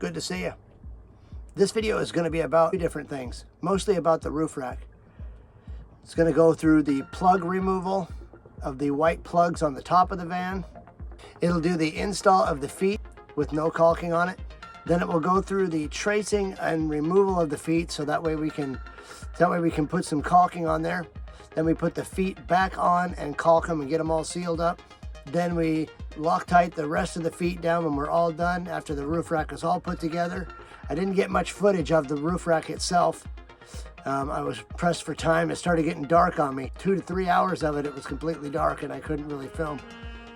Good to see you. This video is going to be about two different things, mostly about the roof rack. It's going to go through the plug removal of the white plugs on the top of the van. It'll do the install of the feet with no caulking on it. Then it will go through the tracing and removal of the feet, so that way we can put some caulking on there. Then we put the feet back on and caulk them and get them all sealed up. Then we Loctite the rest of the feet down when we're all done after the roof rack is all put together. I didn't get much footage of the roof rack itself. I was pressed for time. It started getting dark on me. 2 to 3 hours of it, it was completely dark and I couldn't really film.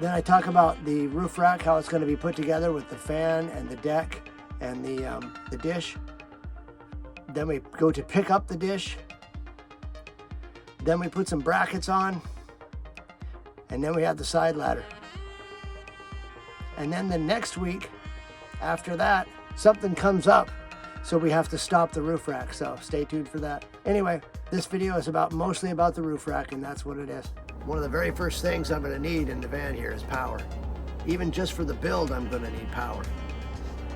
Then I talk about the roof rack, how it's going to be put together with the fan and the deck and the dish. Then we go to pick up the dish. Then we put some brackets on. And then we have the side ladder. And then the next week after that, something comes up, so we have to stop the roof rack, so stay tuned for that. Anyway, this video is mostly about the roof rack, and that's what it is. One of the very first things I'm going to need in the van here is power. Even just for the build, I'm going to need power,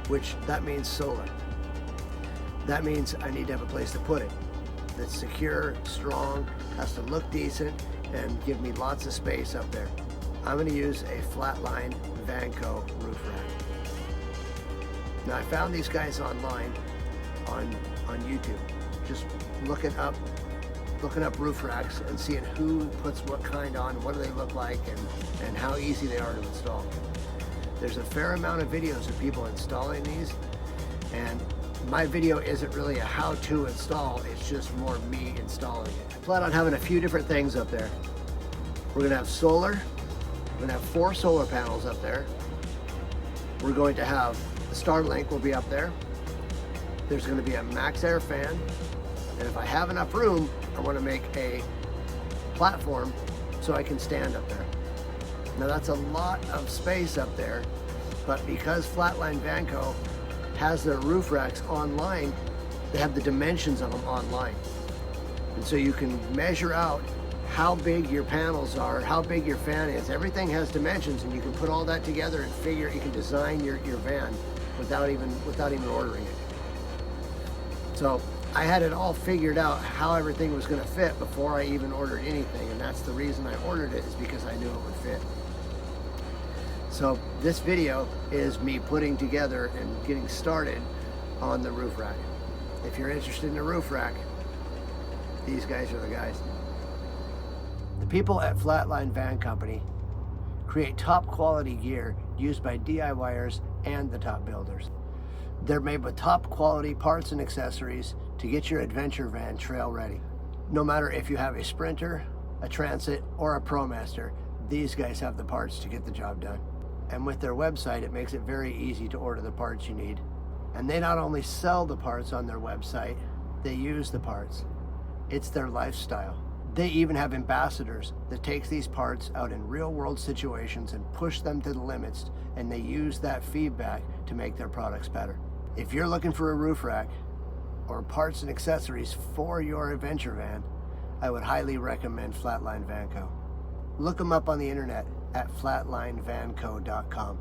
which that means solar. That means I need to have a place to put it that's secure, strong, has to look decent, and give me lots of space up there. I'm going to use a Flatline Vanco roof rack. Now I found these guys online on YouTube, just looking up roof racks and seeing who puts what kind on, what do they look like, and how easy they are to install. There's a fair amount of videos of people installing these, and my video isn't really a how-to install, it's just more me installing it. I plan on having a few different things up there. We're gonna have solar, we're gonna have 4 solar panels up there. We're going to have the Starlink will be up there. There's going to be a max air fan, and if I have enough room, I want to make a platform so I can stand up there. Now that's a lot of space up there, but because Flatline Vanco has their roof racks online, they have the dimensions of them online. And so you can measure out how big your panels are, how big your fan is. Everything has dimensions, and you can put all that together and figure, you can design your van without even ordering it. So I had it all figured out how everything was going to fit before I even ordered anything, and that's the reason I ordered it, is because I knew it would fit. So this video is me putting together and getting started on the roof rack. If you're interested in a roof rack, these guys are the guys. The people at Flatline Van Company create top quality gear used by DIYers and the top builders. They're made with top quality parts and accessories to get your adventure van trail ready. No matter if you have a Sprinter, a Transit, or a ProMaster, these guys have the parts to get the job done. And with their website, it makes it very easy to order the parts you need. And they not only sell the parts on their website, they use the parts. It's their lifestyle. They even have ambassadors that takes these parts out in real world situations and push them to the limits, and they use that feedback to make their products better. If you're looking for a roof rack or parts and accessories for your adventure van, I would highly recommend Flatline Vanco. Look them up on the internet at flatlinevanco.com.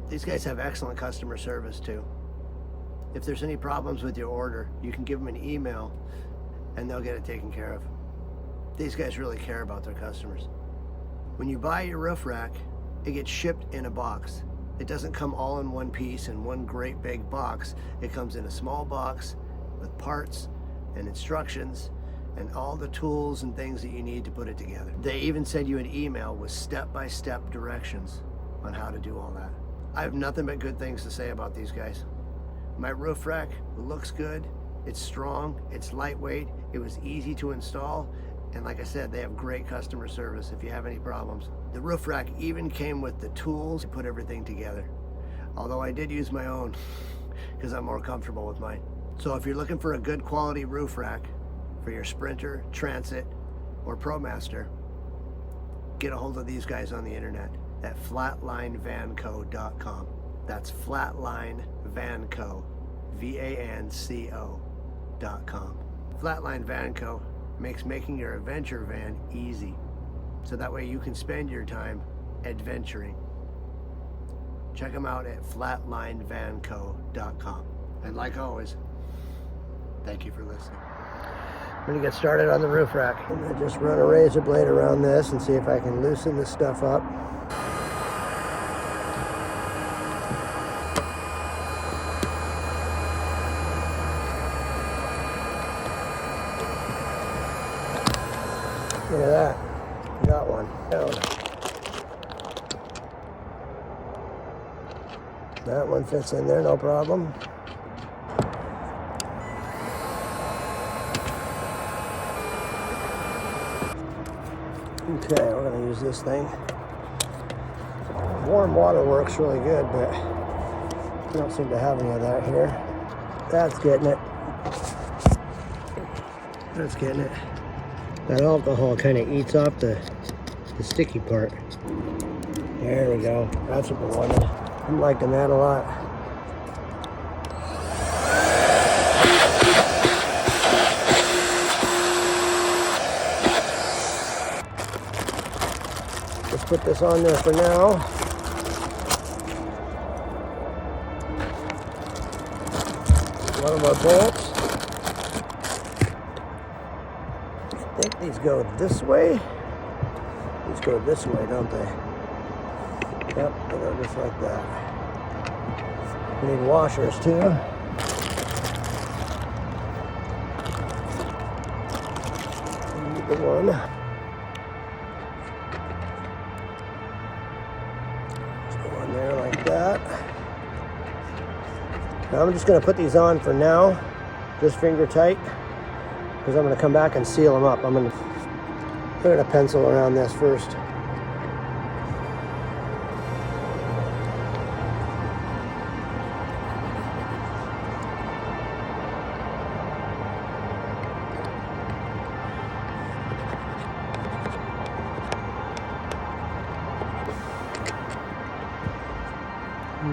These guys have excellent customer service too. If there's any problems with your order, you can give them an email and they'll get it taken care of. These guys really care about their customers. When you buy your roof rack, it gets shipped in a box. It doesn't come all in one piece in one great big box. It comes in a small box with parts and instructions and all the tools and things that you need to put it together. They even send you an email with step-by-step directions on how to do all that. I have nothing but good things to say about these guys. My roof rack looks good, it's strong, it's lightweight, it was easy to install, and like I said, they have great customer service if you have any problems. The roof rack even came with the tools to put everything together. Although I did use my own because I'm more comfortable with mine. So if you're looking for a good quality roof rack for your Sprinter, Transit, or ProMaster, get a hold of these guys on the internet at flatlinevanco.com. That's flatlinevanco, VANCO.com. Flatline Vanco makes making your adventure van easy, so that way you can spend your time adventuring. Check them out at flatlinevanco.com. And like always, thank you for listening. I'm gonna get started on the roof rack. I'm gonna just run a razor blade around this and see if I can loosen this stuff up. Look at that. Got one. That one fits in there, no problem. Okay, we're going to use this thing. Warm water works really good, but we don't seem to have any of that here. That's getting it. That's getting it. That alcohol kind of eats off the sticky part. There we go. That's what we wanted. I'm liking that a lot. Let's put this on there for now. One of our bolts. I think these go this way. These go this way, don't they? Yep, they go just like that. We need washers too. The one. Just go on there like that. Now I'm just going to put these on for now, just finger tight, because I'm going to come back and seal them up. I'm going to pencil around this first.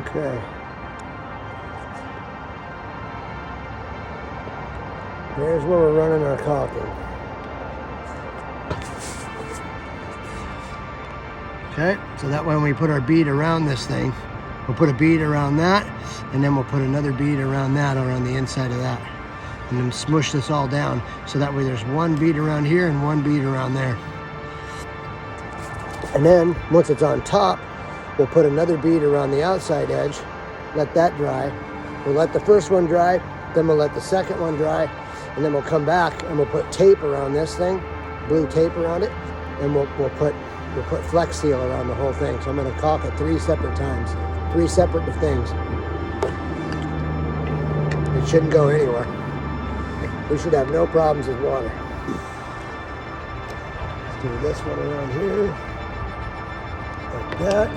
Okay. There's where we're running our caulking. Okay, so that way when we put our bead around this thing, we'll put a bead around that, and then we'll put another bead around that, around the inside of that. And then smush this all down, so that way there's one bead around here and one bead around there. And then, once it's on top, we'll put another bead around the outside edge, let that dry. We'll let the first one dry, then we'll let the second one dry, and then we'll come back and we'll put tape around this thing, blue tape around it, and we'll put Flex Seal around the whole thing. So I'm going to caulk it 3 separate times, 3 separate things. It shouldn't go anywhere. We should have no problems with water. Let's do this one around here, like that.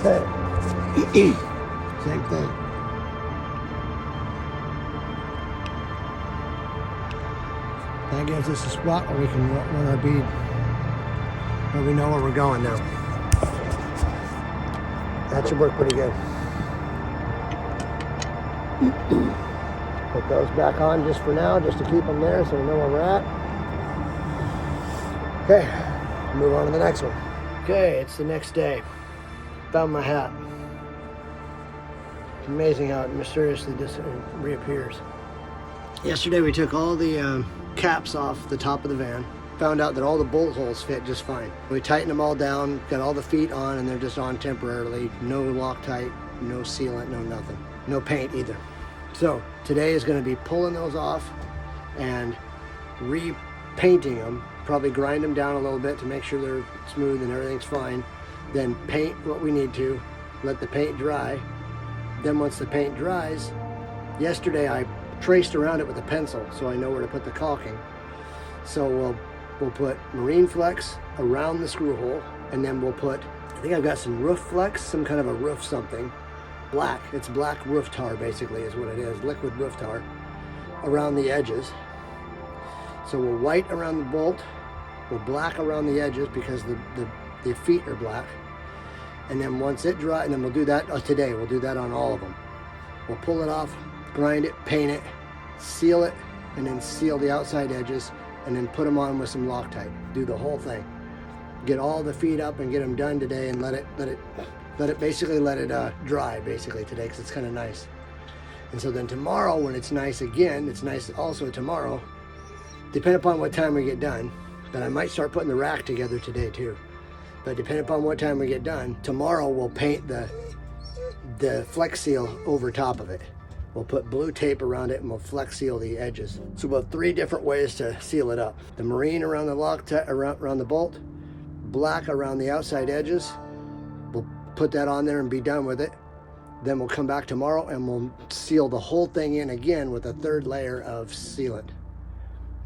Okay. Same thing. That gives us a spot where we can run our bead, where we know where we're going now. That should work pretty good. Put those back on just for now, just to keep them there so we know where we're at. Okay, move on to the next one. Okay, it's the next day. Found my hat. It's amazing how it mysteriously reappears. Yesterday we took all the caps off the top of the van. Found out that all the bolt holes fit just fine. We tightened them all down, got all the feet on, and they're just on temporarily. No Loctite, no sealant, no nothing. No paint either. So today is going to be pulling those off and repainting them. Probably grind them down a little bit to make sure they're smooth and everything's fine. Then paint what we need to, let the paint dry. Then once the paint dries, yesterday I traced around it with a pencil so I know where to put the caulking. So we'll we'll put marine flex around the screw hole, and then we'll put, I think I've got some roof flex, some kind of a roof something. Black, it's black roof tar basically is what it is, liquid roof tar, around the edges. So we'll white around the bolt, we'll black around the edges because the feet are black. And then once it dries, and then we'll do that today, we'll do that on all of them. We'll pull it off, grind it, paint it, seal it, and then seal the outside edges, and then put them on with some Loctite. Do the whole thing. Get all the feet up and get them done today, and let it dry basically today, because it's kind of nice. And so then tomorrow, when it's nice again, it's nice also tomorrow, depending upon what time we get done, but I might start putting the rack together today too. But depending upon what time we get done, tomorrow we'll paint the Flex Seal over top of it. We'll put blue tape around it and we'll Flex Seal the edges. So we'll have 3 different ways to seal it up. The marine around the Loctite, around the bolt, black around the outside edges. We'll put that on there and be done with it. Then we'll come back tomorrow and we'll seal the whole thing in again with a 3rd layer of sealant.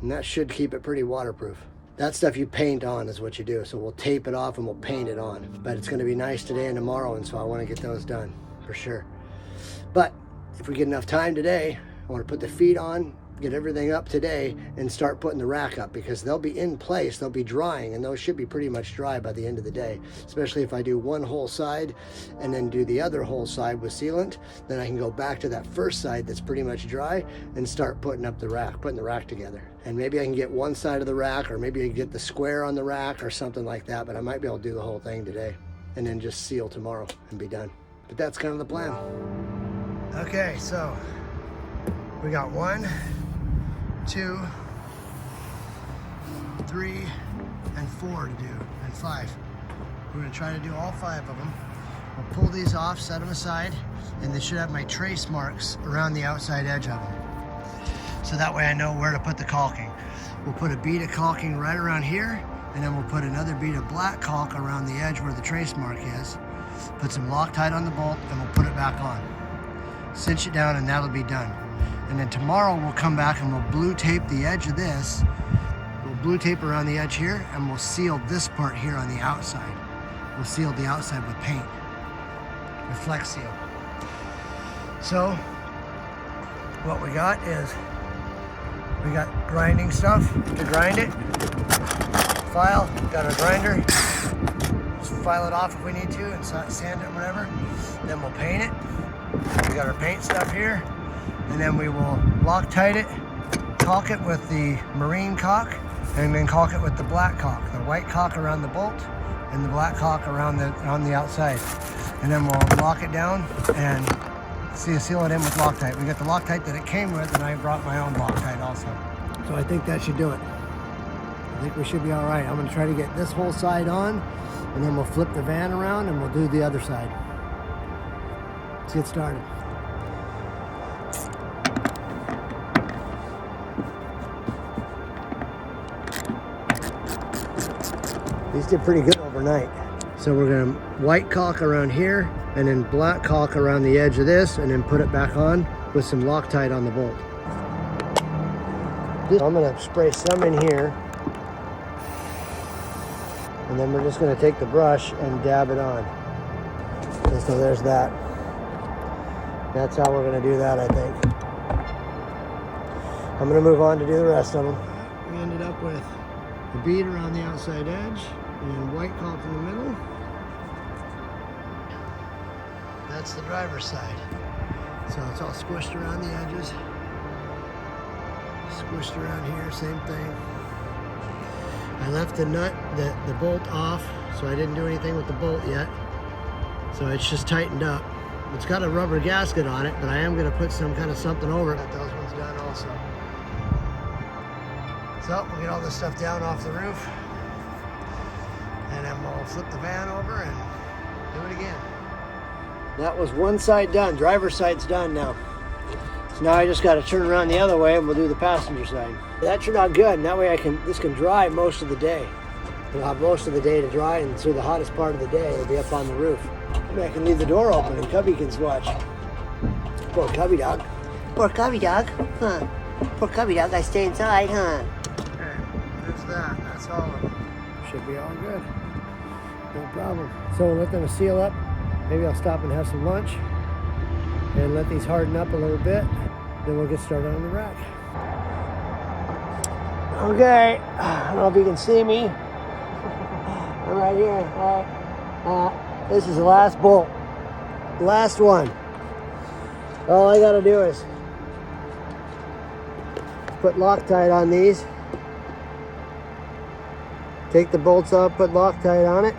And that should keep it pretty waterproof. That stuff you paint on is what you do. So we'll tape it off and we'll paint it on. But it's gonna be nice today and tomorrow, and so I wanna get those done for sure. But if we get enough time today, I wanna put the feet on, get everything up today, and start putting the rack up, because they'll be in place, they'll be drying, and those should be pretty much dry by the end of the day. Especially if I do one whole side and then do the other whole side with sealant, then I can go back to that first side that's pretty much dry and start putting up the rack, putting the rack together. And maybe I can get one side of the rack, or maybe I can get the square on the rack or something like that, but I might be able to do the whole thing today and then just seal tomorrow and be done. But that's kind of the plan. Okay, so we got 1, 2, 3, and 4 to do, and 5. We're gonna try to do all 5 of them. We'll pull these off, set them aside, and they should have my trace marks around the outside edge of them. So that way I know where to put the caulking. We'll put a bead of caulking right around here, and then we'll put another bead of black caulk around the edge where the trace mark is. Put some Loctite on the bolt, and we'll put it back on. Cinch it down, and that'll be done. And then tomorrow we'll come back and we'll blue tape the edge of this. We'll blue tape around the edge here, and we'll seal this part here on the outside. We'll seal the outside with paint, with Flex Seal. So what we got is, we got grinding stuff to grind it. File, got our grinder. Just file it off if we need to and sand it, whatever. Then we'll paint it. We got our paint stuff here. And then we will Loctite it, caulk it with the marine caulk, and then caulk it with the black caulk. The white caulk around the bolt and the black caulk around the outside. And then we'll lock it down and seal it in with Loctite. We got the Loctite that it came with, and I brought my own Loctite also. So I think that should do it. I think we should be all right. I'm gonna try to get this whole side on, and then we'll flip the van around and we'll do the other side. Let's get started. These did pretty good overnight. So we're gonna white caulk around here, and then black caulk around the edge of this, and then put it back on with some Loctite on the bolt. I'm gonna spray some in here, and then we're just gonna take the brush and dab it on. And so there's that. That's how we're gonna do that, I think. I'm gonna move on to do the rest of them. We ended up with a bead around the outside edge, and then white caulk in the middle. That's the driver's side. So it's all squished around the edges. Squished around here, same thing. I left the nut, the bolt off, so I didn't do anything with the bolt yet. So it's just tightened up. It's got a rubber gasket on it, but I am gonna put some kind of something over it. Got those ones done also. So we'll get all this stuff down off the roof, and then we'll flip the van over and do it again. That was one side done. Driver's side's done now. So now I just got to turn around the other way and we'll do the passenger side. That turned out good, and that way this can dry most of the day. We'll have most of the day to dry, and through the hottest part of the day, it'll be up on the roof. Maybe I can leave the door open and Cubby can watch. Poor Cubby dog. Poor Cubby dog, huh? Poor Cubby dog, I stay inside, huh? Okay, there's that. That's all of them. Should be all good. No problem. So we'll let them seal up. Maybe I'll stop and have some lunch and let these harden up a little bit. Then we'll get started on the rack. Okay, I don't know if you can see me. I'm right here. This is the last bolt. Last one. All I gotta do is put Loctite on these. Take the bolts off, put Loctite on it.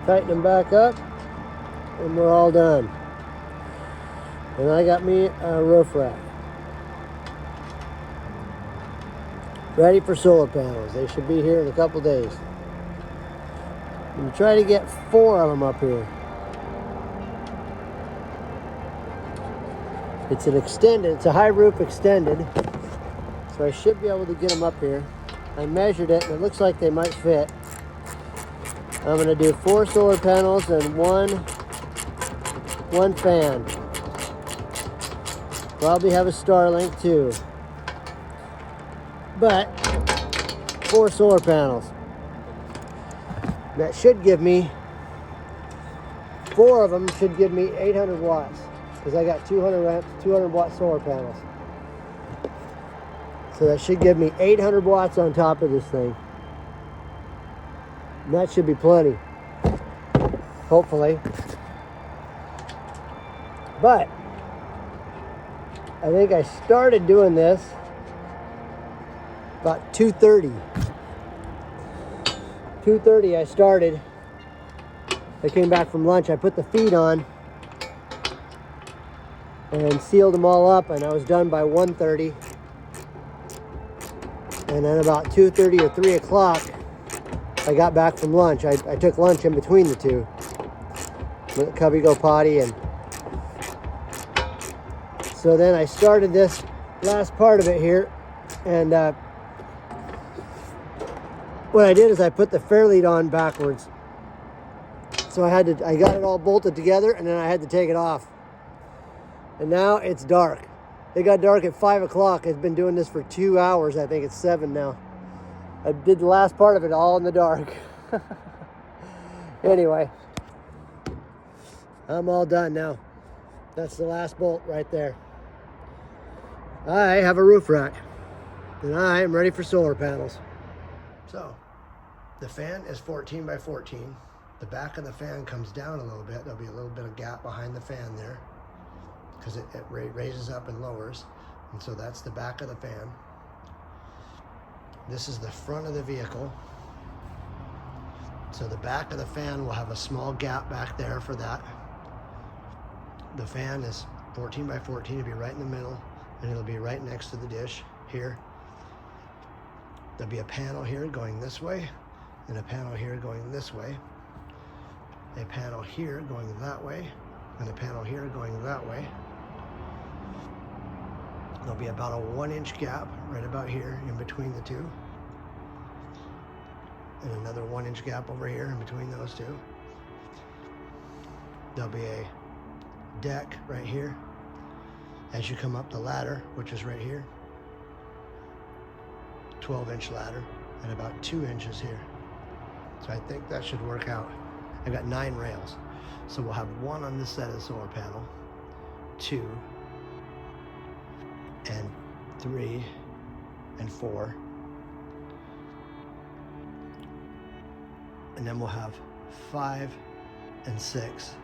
Tighten them back up. And we're all done. And I got me a roof rack. Ready for solar panels. They should be here in a couple days. I'm try to get 4 of them up here. It's an extended, it's a high roof extended. So I should be able to get them up here. I measured it and it looks like they might fit. I'm gonna do 4 solar panels and one fan. Probably have a Starlink too. But 4 solar panels. That should give me, 4 of them should give me 800 watts because I got 200 watt solar panels. So that should give me 800 watts on top of this thing. And that should be plenty, hopefully. But I think I started doing this about 2:30. 2:30 I started. I came back from lunch. I put the feet on and sealed them all up, and I was done by 1:30. And then about 2:30 or 3 o'clock, I got back from lunch. I took lunch in between the two. Let Cubby go potty, and so then I started this last part of it here, and what I did is I put the fair lead on backwards. So I got it all bolted together, and then I had to take it off. And now it's dark. It got dark at 5 o'clock. I've been doing this for 2 hours. I think it's 7 now. I did the last part of it all in the dark. Anyway, I'm all done now. That's the last bolt right there. I have a roof rack, and I am ready for solar panels. So, the fan is 14 by 14. The back of the fan comes down a little bit. There'll be a little bit of gap behind the fan there because it raises up and lowers. And so that's the back of the fan. This is the front of the vehicle. So the back of the fan will have a small gap back there for that. The fan is 14 by 14. It'll be right in the middle, and it'll be right next to the dish here. There'll be a panel here going this way, and a panel here going this way, a panel here going that way, and a panel here going that way. There'll be about a 1-inch gap right about here in between the two, and another 1-inch gap over here in between those two. There'll be a deck right here as you come up the ladder, which is right here. 12-inch ladder and about 2 inches here. So I think that should work out. I've got 9 rails. So we'll have 1 on this side of the solar panel, 2, and 3, and 4. And then we'll have 5 and 6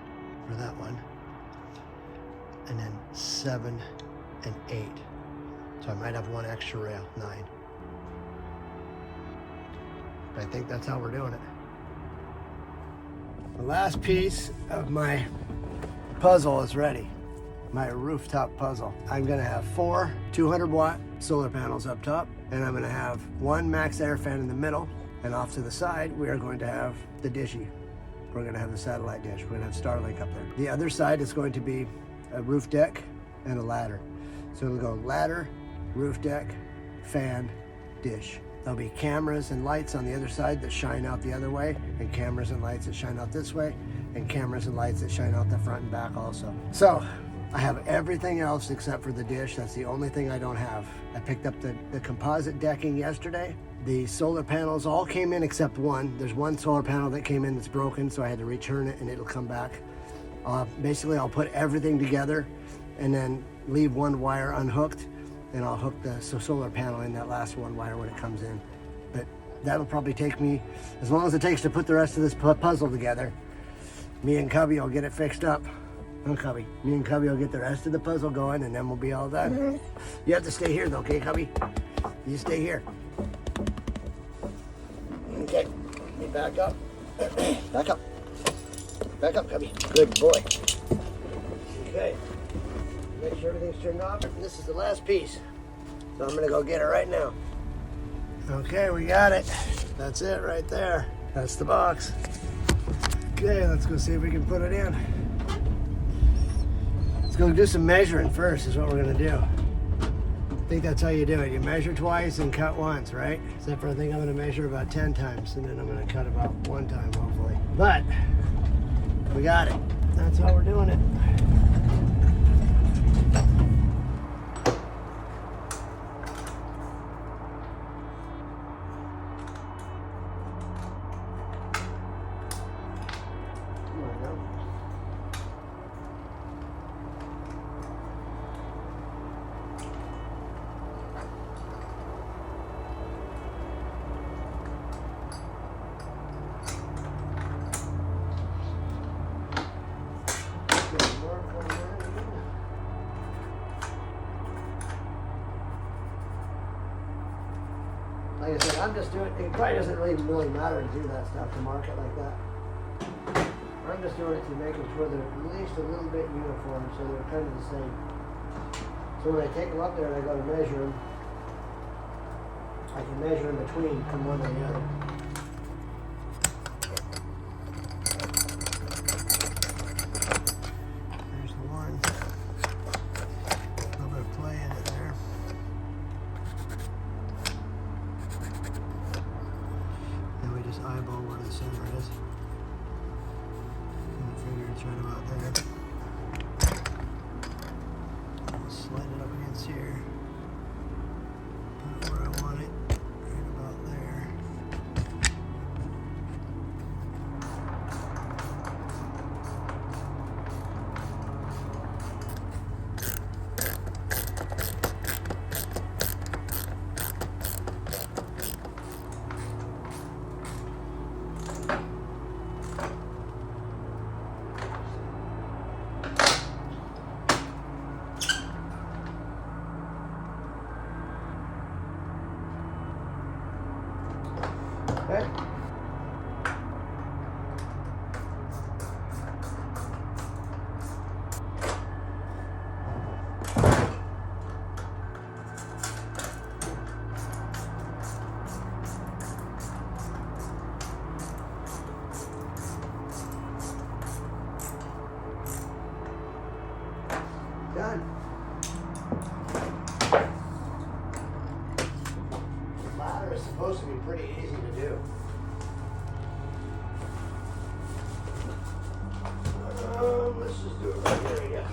for that one. And then 7 and 8. So I might have 1 extra rail, 9. But I think that's how we're doing it. The last piece of my puzzle is ready. My rooftop puzzle. I'm gonna have 4 200-watt solar panels up top, and I'm gonna have 1 max air fan in the middle, and off to the side, we are going to have the dishy. We're gonna have the satellite dish. We're gonna have Starlink up there. The other side is going to be a roof deck and a ladder. So it'll go ladder, roof deck, fan, dish. There'll be cameras and lights on the other side that shine out the other way, and cameras and lights that shine out this way, and cameras and lights that shine out the front and back also. So I have everything else except for the dish. That's the only thing I don't have. I picked up the composite decking yesterday, The solar panels all came in except one. There's one solar panel that came in that's broken, so I had to return it and it'll come back. Basically, I'll put everything together and then leave one wire unhooked, and I'll hook the solar panel in that last one wire when it comes in. But that'll probably take me as long as it takes to put the rest of this puzzle together. Me and Cubby will get it fixed up. Huh, Cubby? Me and Cubby will get the rest of the puzzle going, and then we'll be all done. You have to stay here though, okay, Cubby? You stay here. Okay, let me back up. Back up. Back up, Cubby. Good boy. Okay. Make sure everything's turned off. This is the last piece. So I'm gonna go get it right now. Okay, we got it. That's it right there. That's the box. Okay, let's go see if we can put it in. Let's go do some measuring first is what we're gonna do. I think that's how you do it. You measure twice and cut once, right? Except for I think I'm gonna measure about 10 times and then I'm gonna cut about 1 time, hopefully. But we got it. That's how we're doing it. Like I said, I'm just doing it. Probably doesn't really matter to do that stuff to mark it like that. I'm just doing it to making sure they're at least a little bit uniform, so they're kind of the same. So when I take them up there and I go to measure them, I can measure in between from one to the other. There's the one. A little bit of play in it there. Then we just eyeball where the center is. And the finger is right about there. I'll slide it up against here. Put it where I want it. Right about there. Okay. Done. The ladder is supposed to be pretty easy to do. Let's just do it right here, I guess.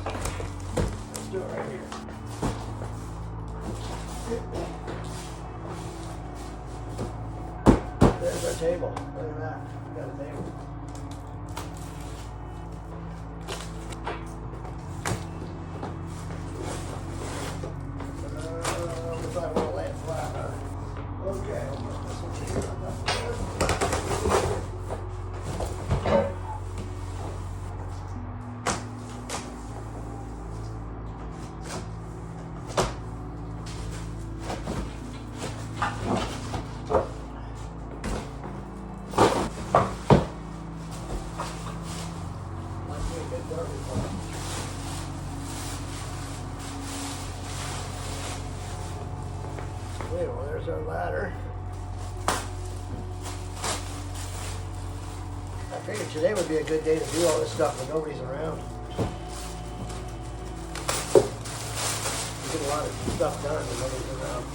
Let's do it right here. There's our table. Look at that. We got a table. If I want to lay it flat, huh? Okay. Well, there's our ladder. I figured today would be a good day to do all this stuff when nobody's around. We get a lot of stuff done when nobody's around.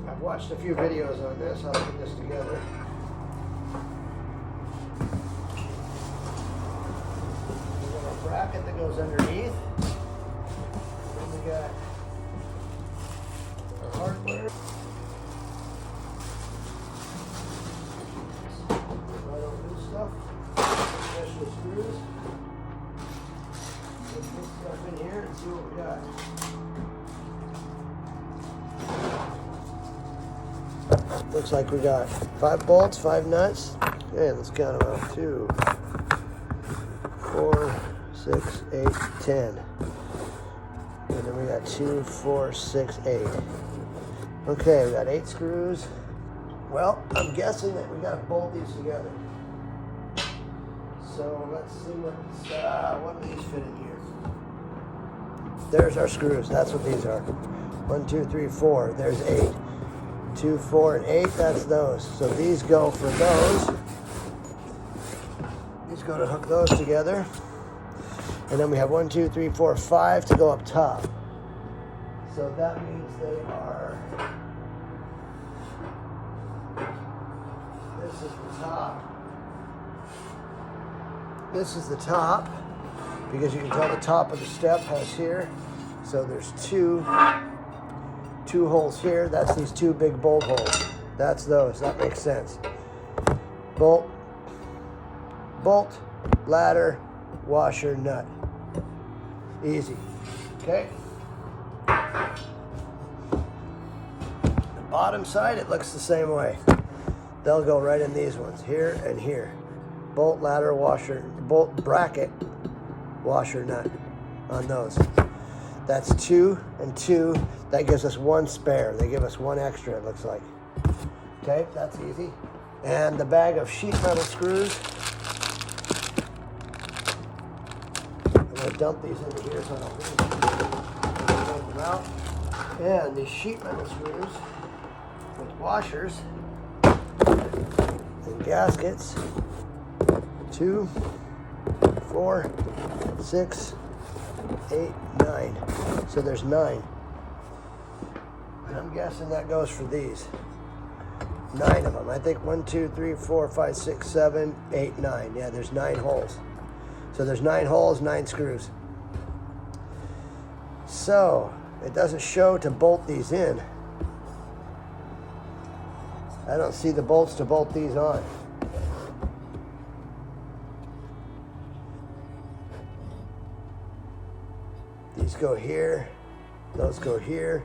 I've watched a few videos on this, how to put this together. We've got a bracket that goes underneath. We got see what we got. Looks like we got 5 bolts, 5 nuts. Okay, let's count them out. 2, 4, 6, 8, 10. And then we got 2, 4, 6, 8. Okay, we got 8 screws. Well, I'm guessing that we got to bolt these together. So let's see what do these fit in here. There's our screws. That's what these are. 1, 2, 3, 4. There's 8. 2, 4, and 8. That's those. So these go for those. These go to hook those together. And then we have 1, 2, 3, 4, 5 to go up top. So that means they are. This is the top. This is the top, because you can tell the top of the step has here. So there's two holes here. That's these 2 big bolt holes. That's those. That makes sense. Bolt, ladder, washer, nut. Easy. Okay. The bottom side, it looks the same way. They'll go right in these ones, here and here. Bolt, ladder, washer, bolt, bracket, washer, nut on those. That's 2 and 2. That gives us 1 spare. They give us 1 extra, it looks like. Okay, that's easy. And the bag of sheet metal screws. I'm going to dump these into here so I don't lose them out. And these sheet metal screws with washers and gaskets. 2, 4, 6, 8, 9. So there's 9. And I'm guessing that goes for these. 9 of them. I think 1, 2, 3, 4, 5, 6, 7, 8, 9. Yeah, there's 9 holes. So there's 9 holes, 9 screws. So it doesn't show to bolt these in. I don't see the bolts to bolt these on. These go here, those go here.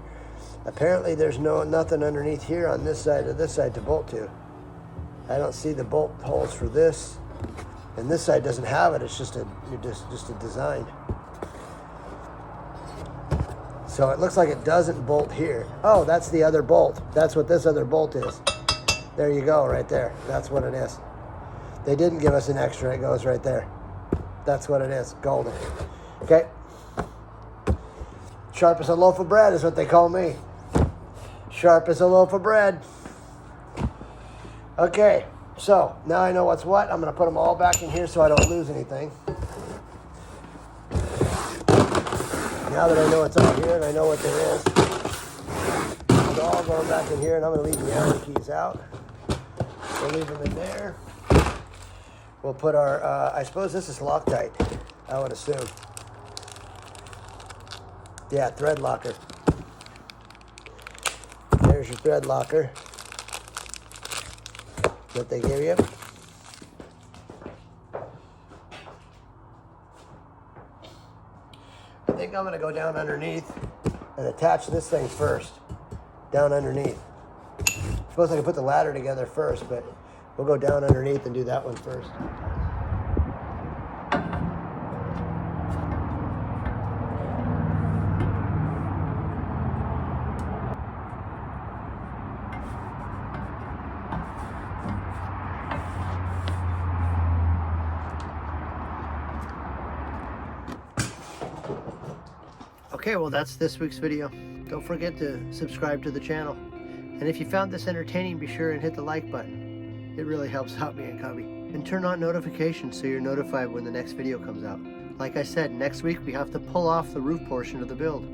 Apparently there's nothing underneath here on this side or this side to bolt to. I don't see the bolt holes for this. And this side doesn't have it, it's just a design. So it looks like it doesn't bolt here. Oh, that's the other bolt. That's what this other bolt is. There you go, right there. That's what it is. They didn't give us an extra, it goes right there. That's what it is, golden. Okay. Sharp as a loaf of bread is what they call me. Sharp as a loaf of bread. Okay, so now I know what's what. I'm going to put them all back in here so I don't lose anything. Now that I know it's all here and I know what there is, it's all going back in here, and I'm going to leave the Allen keys out. We'll leave them in there. We'll put our, I suppose this is Loctite, I would assume. Yeah, thread locker. There's your thread locker that they give you. I think I'm going to go down underneath and attach this thing first, down underneath. I suppose I could put the ladder together first, but we'll go down underneath and do that one first. Okay, well that's this week's video. Don't forget to subscribe to the channel. And if you found this entertaining, be sure and hit the like button. It really helps out me and Cubby. And turn on notifications so you're notified when the next video comes out. Like I said, next week we have to pull off the roof portion of the build.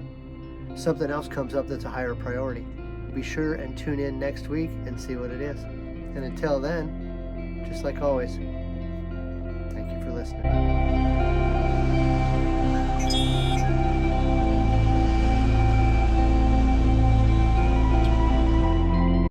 Something else comes up that's a higher priority. Be sure and tune in next week and see what it is. And until then, just like always, thank you for listening.